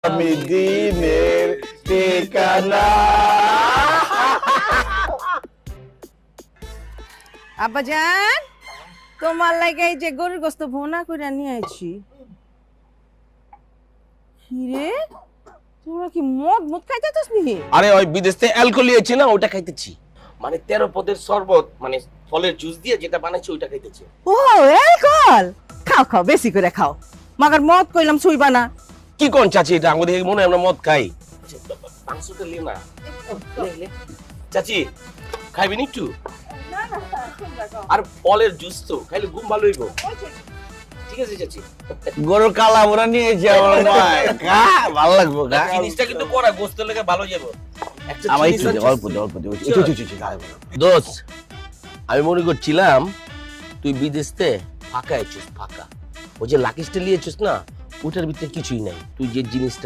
আমি দিনের ঠিকানা। আব্বাজান, তোমার লাগে এই যে গরুর গোস্ত ভুনা করে নিয়ে আইছি। কিরে, তোরা কি মদ খাইতেছস নি? আরে ওই বিদেশ থেকে অ্যালকোহল নিয়েছি না, ওটা খাইতেছি। মানে 13 পদের শরবত, মানে ফলের জুস দিয়ে যেটা বানাইছি ওইটা খাইতেছি। ও অ্যালকোহল, খাও খাও বেশি করে খাও। মাগার মদ কইলাম ছুইবা না। কি কোন চাচি, এটা আমাদের মনে হয় আমরা মদ খাই। মাংসটা লে না, লে। চাচি খাইবেন একটু? আর ফলের জুস তো খাইলে ঘুম ভালো হইব। ঠিক আছে চাচি। গরুর কালা মোরা নিয়েছি আমার ভাই, খা ভালো লাগবো খা। জিনিসটা কিন্তু করা গোস্ত লেগে ভালো যাবে। একটা আমার জিনিস একটু আছে- অল্প দোস্ত, আমি মনে করছিলাম তুই বিদেশ থেকে ফাঁকা আছিস, ফাঁকা। ওই যে লাকিসটা নিয়েছিস না, ওটার ভিতরে কিছুই নাই। তুই যে জিনিসটা